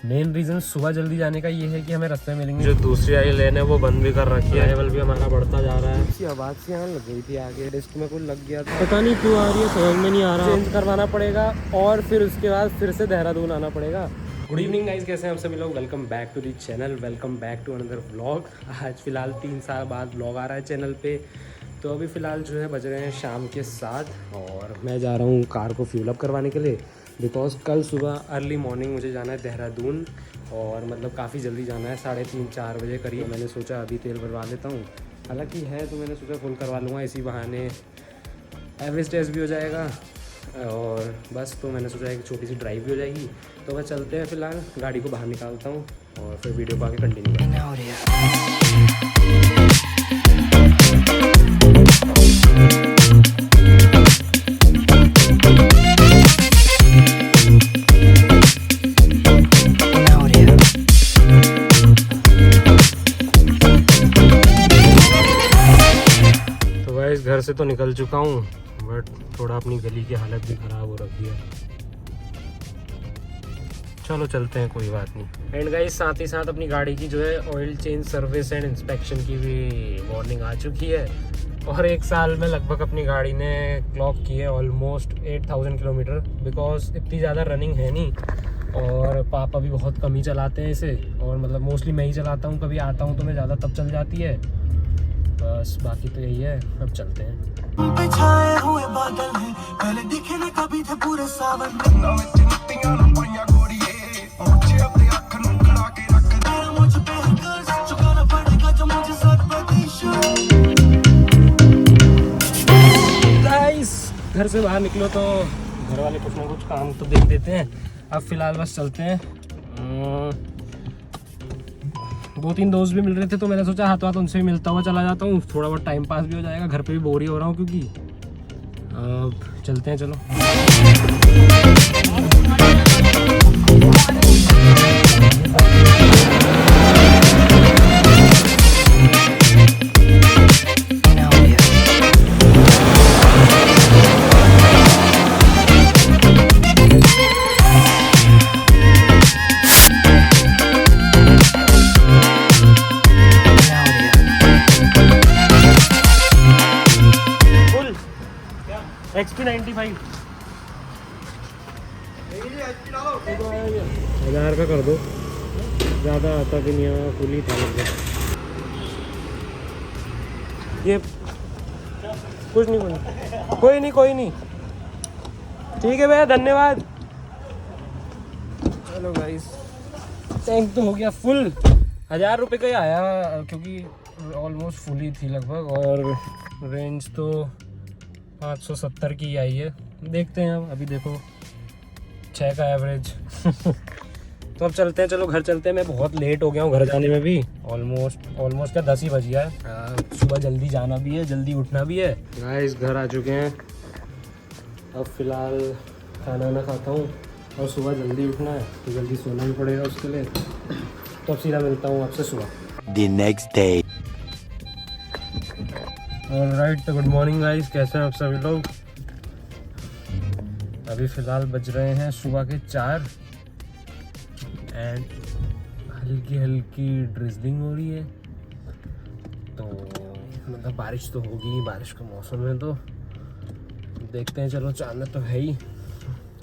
Main reason सुबह जल्दी जाने का ये है कि हमें रास्ते में मिलेंगे जो दूसरी आई लेन है वो बंद भी कर रखी है, लेवल भी हमारा बढ़ता जा रहा है। आवाज़ से यहाँ लग गई थी आगे, डिस्क में कुछ लग गया था, पता नहीं क्यों आ रही है, समझ में नहीं आ रहा। चेंज करवाना पड़ेगा और फिर उसके बाद फिर से देहरादून आना पड़ेगा। गुड इवनिंग गाइस, कैसे हैं आप सभी लोग। Welcome back to the channel, welcome back to another vlog. आज फिलहाल 3 साल बाद व्लॉग आ रहा है चैनल पे। तो अभी फ़िलहाल जो है बज रहे हैं शाम के 7 और मैं जा रहा हूँ कार को फ्यूल अप करवाने के लिए, बिकॉज़ कल सुबह अर्ली मॉर्निंग मुझे जाना है देहरादून और मतलब काफ़ी जल्दी जाना है, 3:30-4 बजे करीब। मैंने सोचा अभी तेल भरवा लेता हूँ, हालांकि है तो मैंने सोचा फुल करवा लूँगा, इसी बहाने एवरेज टेस्ट भी हो जाएगा और बस। तो मैंने सोचा एक छोटी सी ड्राइव भी हो जाएगी। तो बस चलते हैं, फ़िलहाल गाड़ी को बाहर निकालता हूँ और फिर वीडियो को आगे कंटिन्यू करते हैं। घर से तो निकल चुका हूँ बट थोड़ा अपनी गली की हालत भी ख़राब हो रखी है। चलो चलते हैं, कोई बात नहीं। एंड गाइस साथ ही साथ अपनी गाड़ी की जो है oil change service and inspection की भी वार्निंग आ चुकी है और 1 साल में लगभग अपनी गाड़ी ने क्लॉक की है ऑलमोस्ट 8000 किलोमीटर, बिकॉज इतनी ज़्यादा रनिंग है नहीं और पापा भी बहुत कम ही चलाते हैं इसे और मतलब मोस्टली मैं ही चलाता हूँ। कभी आता हूँ तो मैं ज़्यादा तब चल जाती है, बस बाकी तो यही है। अब चलते हैं। हुए बादल हैं, पहले दिखे न कभी थे पूरे सावन गाइस घर से बाहर निकलो तो घर वाले कुछ ना कुछ काम तो देख देते हैं। अब फिलहाल बस चलते हैं। 2-3 दोस्त भी मिल रहे थे तो मैंने सोचा हाथों हाथ उनसे भी मिलता हुआ चला जाता हूँ, थोड़ा बहुत टाइम पास भी हो जाएगा। घर पे भी बोर ही हो रहा हूँ क्योंकि अब चलते हैं, चलो। XP 95 1000 का कर दो, ज़्यादा आता भी नहीं है, फुल ही था लगभग। ये कुछ नहीं, कोई नहीं ठीक है भैया, धन्यवाद। चलो गाइस, टैंक तो हो गया फुल। 1000 रुपये का ही आया क्योंकि ऑलमोस्ट फुल ही थी लगभग और रेंज तो 570 की आई है। देखते हैं अब, अभी देखो 6 का एवरेज तो अब चलते हैं, चलो घर चलते हैं। मैं बहुत लेट हो गया हूँ घर जाने में भी, ऑलमोस्ट क्या 10 ही बज गया है। सुबह जल्दी जाना भी है, जल्दी उठना भी है। गाइस घर आ चुके हैं, अब फिलहाल खाना वाना खाता हूँ और सुबह जल्दी उठना है तो जल्दी सोना भी पड़ेगा उसके लिए। तो अब सीधा मिलता हूँ आपसे सुबह। The next day. ऑलराइट, तो गुड मॉर्निंग गाइस, कैसे हैं आप सभी लोग। अभी फ़िलहाल बज रहे हैं सुबह के 4 एंड हल्की हल्की ड्रिजलिंग हो रही है, तो मतलब बारिश तो होगी, बारिश का मौसम है तो देखते हैं। चलो चांदना तो है ही,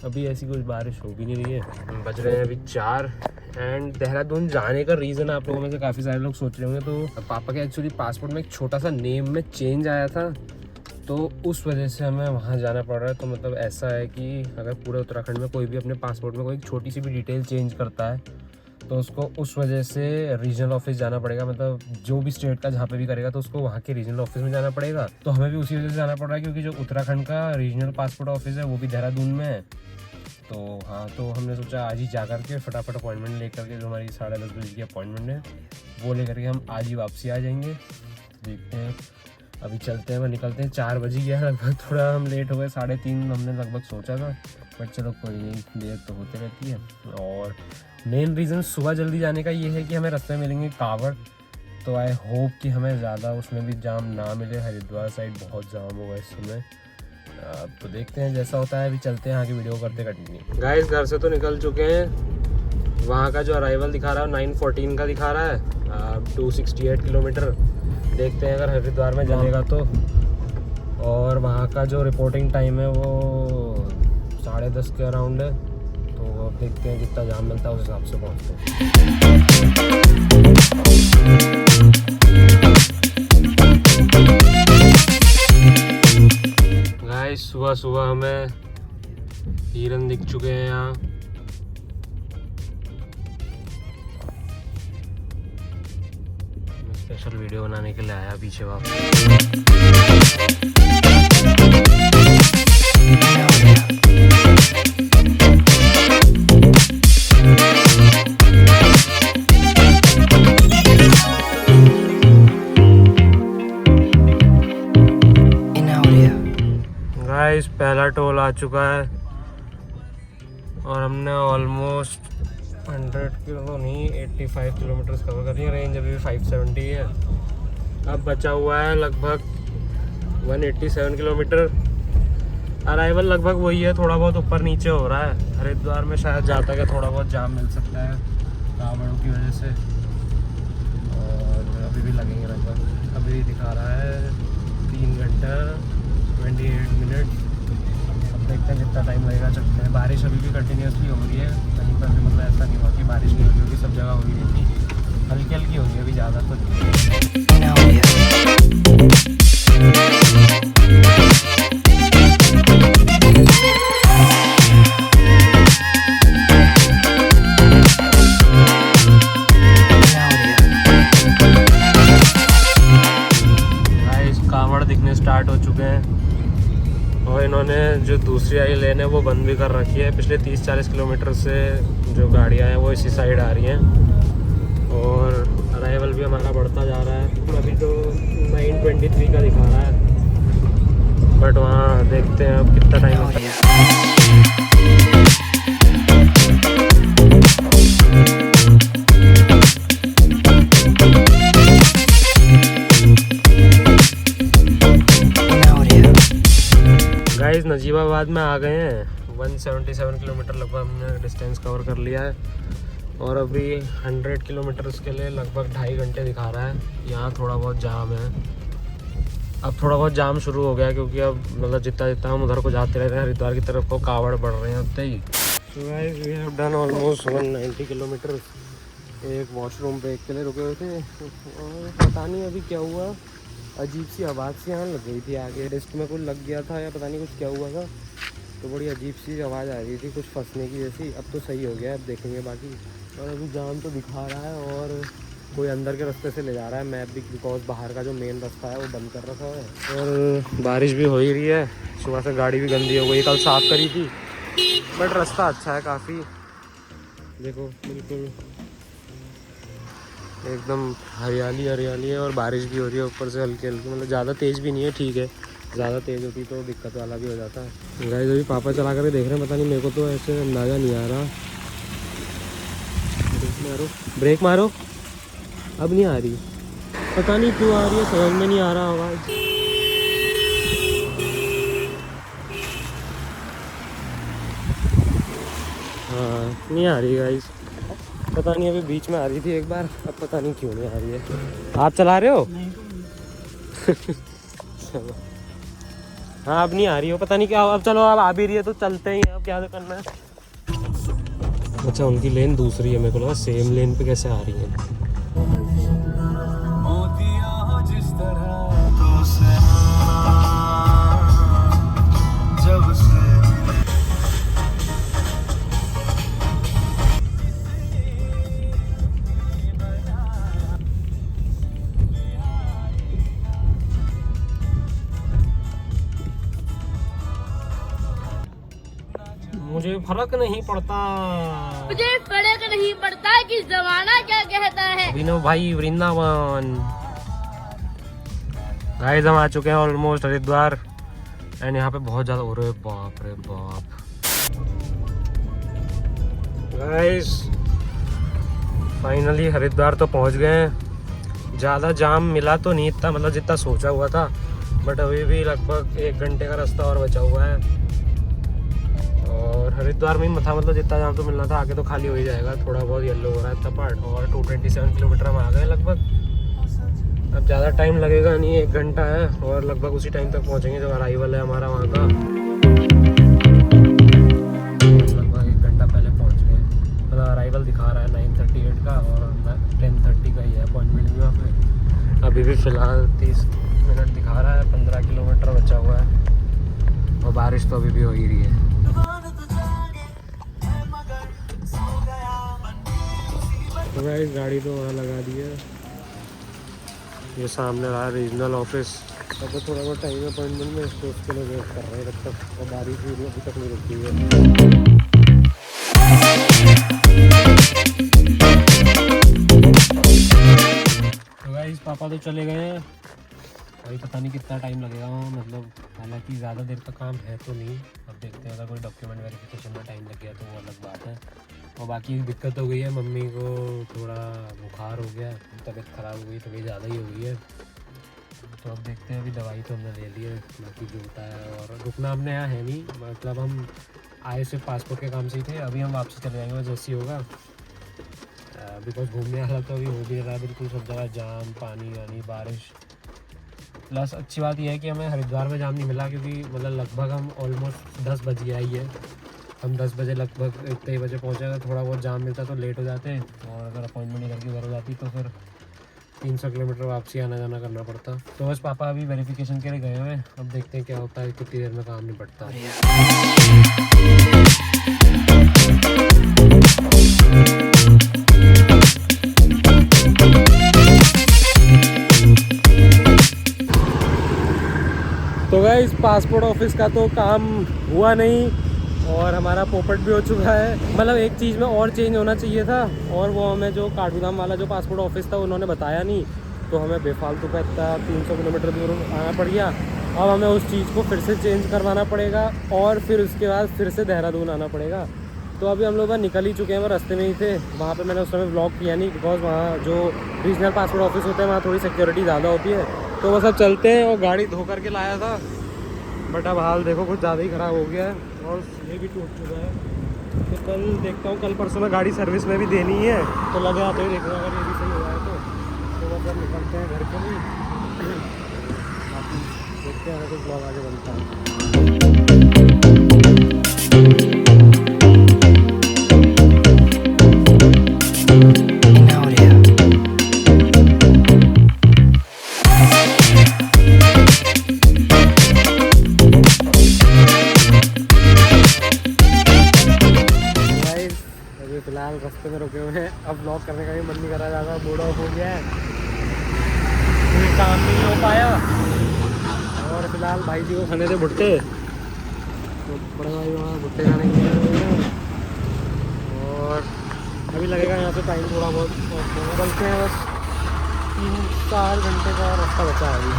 अभी ऐसी कुछ बारिश हो भी नहीं रही है। बज रहे हैं अभी 4 एंड देहरादून जाने का रीज़न आप लोगों में से काफ़ी सारे लोग सोच रहे होंगे, तो पापा के एक्चुअली पासपोर्ट में एक छोटा सा नेम में चेंज आया था तो उस वजह से हमें वहाँ जाना पड़ रहा है। तो मतलब ऐसा है कि अगर पूरे उत्तराखंड में कोई भी अपने पासपोर्ट में कोई छोटी सी भी डिटेल चेंज करता है तो उसको उस वजह से रीजनल ऑफिस जाना पड़ेगा। मतलब जो भी स्टेट का जहाँ पे भी करेगा तो उसको वहाँ के रीजनल ऑफिस में जाना पड़ेगा। तो हमें भी उसी वजह से जाना पड़ रहा है क्योंकि जो उत्तराखंड का रीजनल पासपोर्ट ऑफिस है वो भी देहरादून में है। तो हाँ, तो हमने सोचा आज ही जा करके फटाफट अपॉइंटमेंट लेकर के, जो हमारी 10:30 बजे की अपॉइंटमेंट है वो लेकर के हम आज ही वापसी आ जाएंगे। देखते हैं, अभी चलते हैं, निकलते हैं। 4 बज गया लगभग, थोड़ा हम लेट हो गए, 3:30 हमने लगभग सोचा था, बट चलो कोई नहीं, देर तो होती रहती है। और मेन रीज़न सुबह जल्दी जाने का ये है कि हमें रास्ते में मिलेंगे कावड़, तो आई होप कि हमें ज़्यादा उसमें भी जाम ना मिले। हरिद्वार साइड बहुत जाम होगा इस समय, तो देखते हैं जैसा होता है। अभी चलते हैं, आगे वीडियो करते कंटिन्यू। गाइस घर से तो निकल चुके हैं वहाँ का जो अराइवल दिखा रहा है 9:14 का दिखा रहा है, 268 किलोमीटर। देखते हैं अगर हरिद्वार में जाएगा तो। और वहाँ का जो रिपोर्टिंग टाइम है वो 10:30 के अराउंड है। तो अब देखते हैं जितना जाम मिलता है उस हिसाब से पहुँचते हैं। गाइस सुबह सुबह हमें हिरन दिख चुके हैं यहाँ। स्पेशल वीडियो बनाने के लिए आया पीछे वापस। गाइस पहला टोल आ चुका है और हमने ऑलमोस्ट 100 किलो नहीं 85 किलोमीटर कवर कर रही है। रेंज अभी भी 570 है। अब बचा हुआ है लगभग 187 किलोमीटर। अराइवल लगभग वही है, थोड़ा बहुत ऊपर नीचे हो रहा है। हरिद्वार में शायद जाता है थोड़ा बहुत जाम मिल सकता है कावड़ों की वजह से, और अभी भी लगेंगे लगभग। अभी दिखा रहा है 3 घंटा 28 मिनट। अब देखते हैं जितना टाइम लगेगा चलते हैं। बारिश अभी भी कंटिन्यूसली हो रही है, कहीं पर भी मतलब ऐसा नहीं हुआ कि बारिश नहीं हो रही होगी, सब जगह हो रही थी। हल्की हल्की हो रही है, अभी ज़्यादा तो नहीं। कावड़ दिखने स्टार्ट हो चुके हैं और इन्होंने जो दूसरी आई लेन है वो बंद भी कर रखी है। पिछले 30-40 किलोमीटर से जो गाड़ियाँ हैं वो इसी साइड आ रही हैं और अराइवल भी हमारा बढ़ता जा रहा है। अभी तो 9:23 का दिखा रहा है, बट वहाँ देखते हैं अब कितना टाइम लगता है। गाइस नजीबाबाद में आ गए हैं। 177 किलोमीटर लगभग हमने डिस्टेंस कवर कर लिया है और अभी 100 किलोमीटर्स के लिए लगभग 2.5 घंटे दिखा रहा है। यहाँ थोड़ा बहुत जाम है, अब थोड़ा बहुत जाम शुरू हो गया क्योंकि अब मतलब जितना जितना हम उधर को जाते रह रहे हैं हरिद्वार की तरफ को कावड़ बढ़ रहे हैं उतने ही। तो guys we have done almost 190 kilometre. एक वॉशरूम ब्रेक के लिए रुके हुए थे और पता नहीं अभी क्या हुआ, अजीब सी आवाज़ सी यहाँ लग गई थी आगे। डिस्क में कुछ लग गया था या पता नहीं कुछ क्या हुआ था, तो बड़ी अजीब सी आवाज़ आ रही थी कुछ फंसने की जैसी। अब तो सही हो गया, अब देखेंगे बाकी। और अभी जाम तो दिखा रहा है और कोई अंदर के रास्ते से ले जा रहा है मैप भी, बिकॉज बाहर का जो मेन रास्ता है वो बंद कर रखा है। और बारिश भी हो ही रही है, सुबह से गाड़ी भी गंदी हो गई, कल साफ़ करी थी, बट रास्ता अच्छा है काफ़ी। देखो बिल्कुल एकदम हरियाली हरियाली है और बारिश भी हो रही है ऊपर से हल्की हल्की, मतलब ज़्यादा तेज़ भी नहीं है, ठीक है। ज़्यादा तेज़ होती तो दिक्कत वाला भी हो जाता है। गाइस अभी पापा चला कर देख रहे हैं, पता नहीं मेरे को तो ऐसे अंदाज़ा नहीं आ रहा। ब्रेक मारो, अब नहीं आ रही, पता नहीं क्यों आ रही है, समझ में नहीं आ रहा आवाज़। हाँ नहीं आ रही गाइस, पता नहीं अभी बीच में आ रही थी एक बार, अब पता नहीं क्यों नहीं आ रही है। आप चला रहे हो? चलो हाँ अब नहीं आ रही हो, पता नहीं क्या। अब चलो अब आ भी रही है तो चलते ही, अब क्या करना है। अच्छा उनकी लेन दूसरी है, मेरे को लगा सेम लेन पे कैसे आ रही है। मुझे फर्क नहीं पड़ता, मुझे फर्क नहीं पड़ता कि जमाना क्या कहता है। विनो भाई वृंदावन। गाइस हम आ चुके हैं ऑलमोस्ट हरिद्वार एंड यहाँ पे बहुत ज़्यादा, अरे बाप रे बाप। गाइस फाइनली हरिद्वार तो पहुँच गए हैं। ज़्यादा जाम मिला तो नहीं इतना, मतलब जितना सोचा हुआ था, बट अभी भी लगभग 1 घंटे का रास्ता और बचा हुआ है। और हरिद्वार में ही था, मतलब जितना जाम तो मिलना था, आगे तो खाली हो ही जाएगा, थोड़ा बहुत येलो हो रहा है इतना पार्ट। और 227 किलोमीटर हम आ गए लगभग। अब ज़्यादा टाइम लगेगा नहीं, 1 घंटा है और लगभग उसी टाइम तक पहुँचेंगे जब अराइवल है हमारा वहाँ का। लगभग 1 घंटा पहले पहुँच गए, मतलब अराइवल दिखा रहा है 9:38 का और 10:30 का ही है अपॉइंटमेंट भी वहाँ पे। अभी भी फ़िलहाल 30 मिनट दिखा रहा है, 15 किलोमीटर बचा हुआ है और बारिश तो अभी भी हो ही रही है। तो गाइस गाड़ी तो वहाँ लगा दी है, ये सामने रहा रीजनल ऑफिस। अब तो थोड़ा बहुत टाइम अपॉइंटमेंट में, इसको उसके लिए वेट कर रहे हैं तब तक, और बारिश भी अभी तक नहीं रुकी है। तो गाइस पापा तो चले गए हैं, अभी पता नहीं कितना टाइम लगेगा वहाँ, मतलब हालांकि ज़्यादा देर का काम है तो नहीं। अब देखते हैं, अगर कोई डॉक्यूमेंट वेरिफिकेशन में टाइम लग गया तो वो अलग बात है। और बाकी एक दिक्कत हो गई है, मम्मी को थोड़ा बुखार हो गया, तबीयत ख़राब हो गई, थोड़ी ज़्यादा ही हो गई है। तो अब देखते हैं, अभी दवाई तो हमने ले ली है, बाकी जो होता है। और रुकना हमने यहाँ है नहीं, मतलब हम आए सिर्फ पासपोर्ट के काम से ही थे, अभी हम वापसी चले जाएंगे जैसे ही होगा। बिकॉज घूमने वाला तो अभी हो भी रहा है, बिल्कुल सब जगह जाम, पानी वानी, बारिश। प्लस अच्छी बात यह है कि हमें हरिद्वार में जाम नहीं मिला, क्योंकि मतलब लगभग हम ऑलमोस्ट 10 बज गया ही है। हम 10 बजे लगभग इतने ही बजे पहुँचे, अगर थोड़ा बहुत जाम मिलता तो लेट हो जाते, और अगर अपॉइंटमेंट इधर की उधर हो जाती तो फिर 300 किलोमीटर वापसी आना जाना करना पड़ता। तो बस पापा अभी वेरिफिकेशन के लिए गए हुए हैं, अब देखते हैं क्या होता है, कितनी देर में काम निपटता है। तो गाइस पासपोर्ट ऑफिस का तो काम हुआ नहीं और हमारा पोपट भी हो चुका है। मतलब एक चीज़ में और चेंज होना चाहिए था, और वो हमें जो काठगोदाम वाला जो पासपोर्ट ऑफिस था उन्होंने बताया नहीं, तो हमें बेफालतू का इतना 300 किलोमीटर दूर आना पड़ गया। अब हमें उस चीज़ को फिर से चेंज करवाना पड़ेगा और फिर उसके बाद फिर से देहरादून आना पड़ेगा। तो अभी हम लोग निकल ही चुके हैं, वो रास्ते में ही थे। वहाँ पे मैंने उस समय व्लॉग किया नहीं, बिकॉज वहाँ जो रीजनल पासपोर्ट ऑफिस होते हैं वहाँ थोड़ी सिक्योरिटी ज़्यादा होती है। तो बस अब चलते हैं, और गाड़ी धो करके लाया था, बट अब हाल देखो कुछ ज़्यादा ही ख़राब हो गया है और ये भी टूट चुका है। तो कल देखता हूँ, कल परसों में गाड़ी सर्विस में भी देनी है, तो लगे आते ही देखूँगा, अगर ये भी सही हो जाए तो बस अब निकलते हैं घर के लिए। बाकी देखते हैं कुछ ब्लॉग आगे बनता है। फिलहाल रास्ते में रुके हुए हैं, अब ब्लॉग करने का भी मन नहीं कर रहा, ज़्यादा मूड ऑफ हो गया है, कोई काम नहीं हो पाया। और फिलहाल भाई जी को खाने थे भुट्टे, तो बड़े भाई वहाँ भुट्टे खाने के लिए, और अभी लगेगा यहाँ से टाइम थोड़ा बहुत, बल्कि बस 3-4 घंटे का रास्ता बचा है अभी।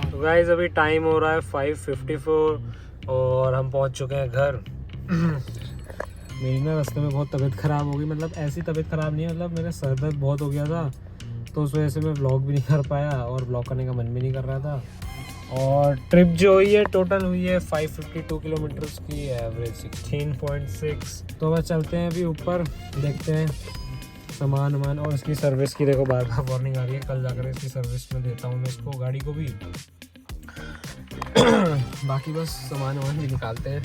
तो गाइस अभी टाइम हो रहा है 5:54 और हम पहुंच चुके हैं घर। मेरी ना रास्ते में बहुत तबीयत ख़राब हो गई, मतलब ऐसी तबीयत ख़राब नहीं है, मतलब मेरा सर दर्द बहुत हो गया था, तो उस वजह से मैं व्लॉग भी नहीं कर पाया और व्लॉग करने का मन भी नहीं कर रहा था। और ट्रिप जो हुई है टोटल हुई है 552 किलोमीटर्स की, एवरेज 16.6। तो बस चलते हैं अभी ऊपर, देखते हैं सामान वामान, और इसकी सर्विस की देखो बार बार वार्निंग आ रही है, कल जाकर इसकी सर्विस में देता हूँ मैं इसको, गाड़ी को भी। बाकी बस सामान वामान भी निकालते हैं।